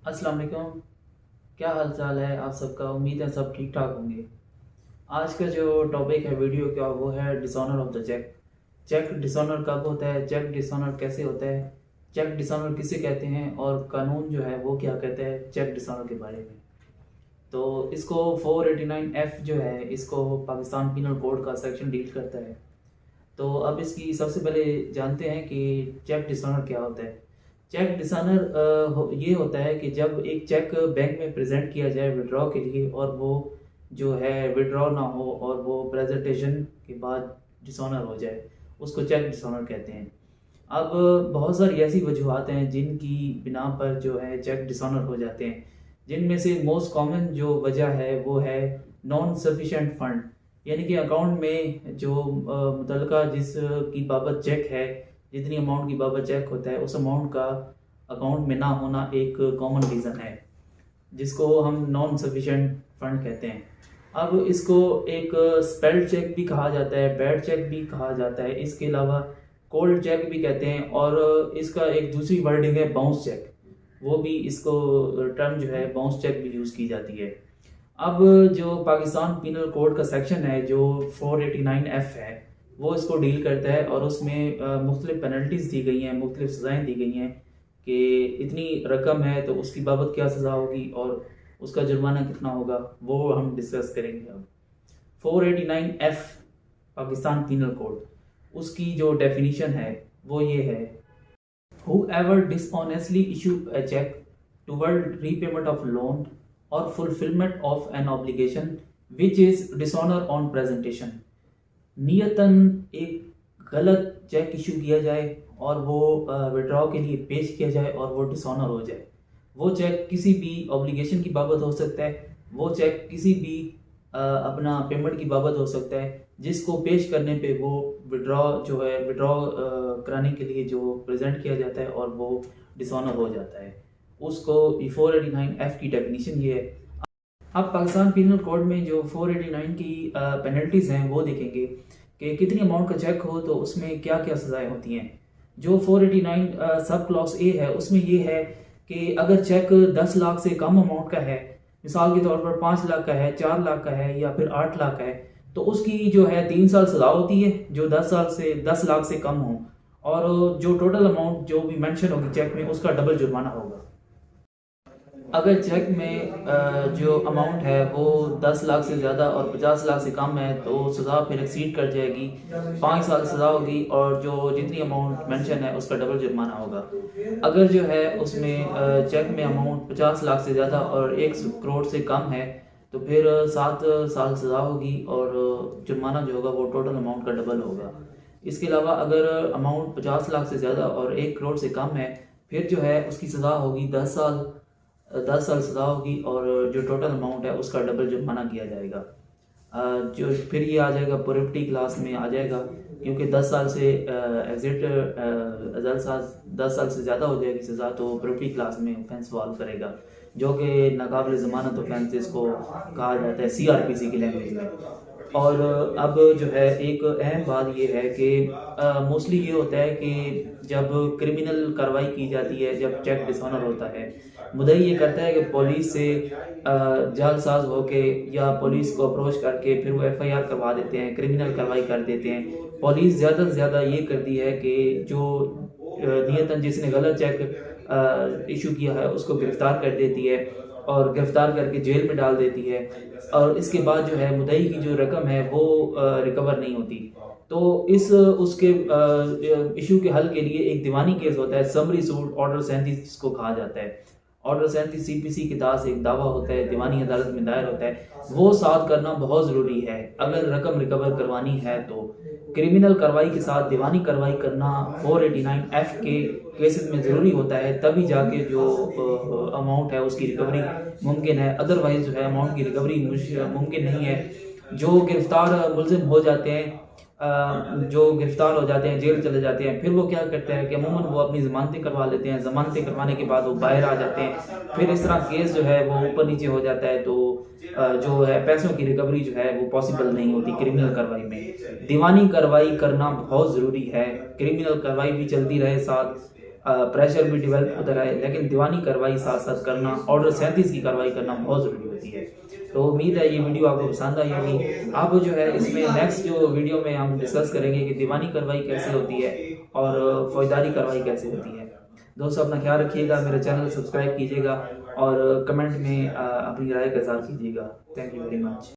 अस्सलाम वालेकुम। क्या हाल चाल है आप सबका? उम्मीद है सब ठीक ठाक होंगे। आज का जो टॉपिक है वीडियो का वो है dishonour of the cheque. Cheque dishonour कब होता है, चेक डिसऑनर कैसे होता है, चेक डिसऑनर किसे कहते हैं और कानून जो है वो क्या कहता है चेक डिसऑनर के बारे में। तो इसको 489F जो है इसको पाकिस्तान पिनल कोड का सेक्शन डील करता है। तो अब इसकी सबसे पहले जानते हैं कि चेक डिसऑनर क्या होता है। चेक डिसऑनर ये होता है कि जब एक चेक बैंक में प्रेजेंट किया जाए विड्रॉ के लिए और वो जो है विड्रॉ ना हो और वो प्रेजेंटेशन के बाद डिसऑनर हो जाए, उसको चेक डिसऑनर कहते हैं। अब बहुत सारी ऐसी वजूहत हैं जिनकी बिना पर जो है चेक डिसऑनर हो जाते हैं। जिनमें से मोस्ट कॉमन जो वजह है वो है नॉन सफिशेंट फंड, यानी कि अकाउंट में जो मुतलका जिस की बाबत चेक है, जितनी अमाउंट की बाबत चेक होता है उस अमाउंट का अकाउंट में ना होना एक कॉमन रीज़न है, जिसको हम नॉन सफिशिएंट फंड कहते हैं। अब इसको एक स्पेल्ड चेक भी कहा जाता है, बैड चेक भी कहा जाता है, इसके अलावा कोल्ड चेक भी कहते हैं, और इसका एक दूसरी वर्डिंग है बाउंस चेक। वो भी इसको टर्म जो है बाउंस चेक भी यूज़ की जाती है। अब जो पाकिस्तान पिनल कोड का सेक्शन है जो 489F है वो इसको डील करता है, और उसमें मुख्तलिफ पेनल्टीज़ दी गई हैं, मुख्तलिफ सज़ाएँ दी गई हैं कि इतनी रकम है तो उसकी बाबत क्या सज़ा होगी और उसका जुर्माना कितना होगा, वो हम डिस्कस करेंगे। अब 489F पाकिस्तान पिनल कोड, उसकी जो डेफिनीशन है वो ये है: whoever dishonestly issue a check toward repayment of loan or fulfillment of an obligation which is dishonor on presentation। नियतन एक गलत चेक इशू किया जाए और वो विड्रॉ के लिए पेश किया जाए और वो डिसऑनर हो जाए। वो चेक किसी भी ऑब्लिगेशन की बाबत हो सकता है, वो चेक किसी भी अपना पेमेंट की बाबत हो सकता है, जिसको पेश करने पे वो विड्रॉ जो है विड्रॉ कराने के लिए जो प्रेजेंट किया जाता है और वो डिसऑनर हो जाता है, उसको 489F की डेफिनेशन ये है। अब पाकिस्तान पिनल कोड में जो 489 की पेनल्टीज़ हैं वो देखेंगे कि कितनी अमाउंट का चेक हो तो उसमें क्या क्या सज़ाएं होती हैं। जो 489 सब क्लॉज ए है उसमें ये है कि अगर चेक 10 लाख से कम अमाउंट का है, मिसाल के तौर पर 5 लाख का है, 4 लाख का है या फिर 8 लाख का है, तो उसकी जो है 3 साल सज़ा होती है जो 10 लाख से कम हो, और जो टोटल अमाउंट जो भी मेंशन होगी चेक में उसका डबल जुर्माना होगा। अगर चेक में जो अमाउंट है वो 10 लाख से ज़्यादा और 50 लाख से कम है तो सज़ा फिर एक्सीड कर जाएगी, 5 साल सज़ा होगी और जो जितनी अमाउंट मेंशन है उसका डबल जुर्माना होगा। अगर जो है उसमें चेक में अमाउंट 50 लाख से ज़्यादा और 1 करोड़ से कम है तो फिर 7 साल सज़ा होगी और जुर्माना जो होगा वो टोटल अमाउंट का डबल होगा। इसके अलावा अगर अमाउंट 50 लाख से ज़्यादा और 1 करोड़ से कम है फिर जो है उसकी सज़ा होगी 10 साल सज़ा होगी और जो टोटल अमाउंट है उसका डबल जुर्माना किया जाएगा। जो फिर ये आ जाएगा प्रोहिबिटेड क्लास में आ जाएगा, क्योंकि 10 साल से एग्जिट 10 साल से ज़्यादा हो जाएगी सज़ा तो प्रोहिबिटेड क्लास में ऑफेंस फॉल करेगा, जो कि नाकाबिल ज़मानत ऑफेंस इसको कहा जाता है CRPC की लैंग्वेज में। और अब जो है एक अहम बात ये है कि मोस्टली ये होता है कि जब क्रिमिनल कार्रवाई की जाती है, जब चेक डिसऑनर होता है, मुद्दई ये करता है कि पुलिस से जालसाज होके या पुलिस को अप्रोच करके फिर वो FIR करवा देते हैं, क्रिमिनल कार्रवाई कर देते हैं। पुलिस ज़्यादा से ज़्यादा ये करती है कि जो नियतन जिसने गलत चेक इशू किया है उसको गिरफ्तार कर देती है और गिरफ्तार करके जेल में डाल देती है, और इसके बाद जो है मुद्दई की जो रकम है वो रिकवर नहीं होती। तो इस उसके इशू के हल के लिए एक दीवानी केस होता है, समरी सूट ऑर्डर 37 जिसको कहा जाता है। ऑर्डर 37 CPC के तहत एक दावा होता है, दीवानी अदालत में दायर होता है, वो साथ करना बहुत ज़रूरी है। अगर रकम रिकवर करवानी है तो क्रिमिनल कार्रवाई के साथ दीवानी कार्रवाई करना 489F के केसेस में ज़रूरी होता है, तभी जाके जो अमाउंट है उसकी रिकवरी मुमकिन है। अदरवाइज जो है अमाउंट की रिकवरी मुमकिन नहीं है। जो गिरफ्तार मुलजिम हो जाते हैं, जो गिरफ्तार हो जाते हैं, जेल चले जाते हैं, फिर वो क्या करते हैं कि अमूमन वो अपनी ज़मानतें करवा लेते हैं, ज़मानतें करवाने के बाद वो बाहर आ जाते हैं, फिर इस तरह केस जो है वो ऊपर नीचे हो जाता है, तो जो है पैसों की रिकवरी जो है वो पॉसिबल नहीं होती क्रिमिनल कार्रवाई में। दीवानी कार्रवाई करना बहुत ज़रूरी है, क्रिमिनल कार्रवाई भी चलती रहे साथ, प्रेशर भी डेवलप होता रहे, लेकिन दीवानी कार्रवाई साथ साथ करना, ऑर्डर 37 की कार्रवाई करना बहुत ज़रूरी होती है। तो उम्मीद है ये वीडियो आपको पसंद आई होगी। आप जो है इसमें नेक्स्ट जो वीडियो में हम डिस्कस करेंगे कि दीवानी कार्रवाई कैसे होती है और फौजदारी कार्रवाई कैसे होती है। दोस्तों अपना ख्याल रखिएगा, मेरे चैनल सब्सक्राइब कीजिएगा और कमेंट में अपनी राय का इज़हार कीजिएगा। Thank you very much.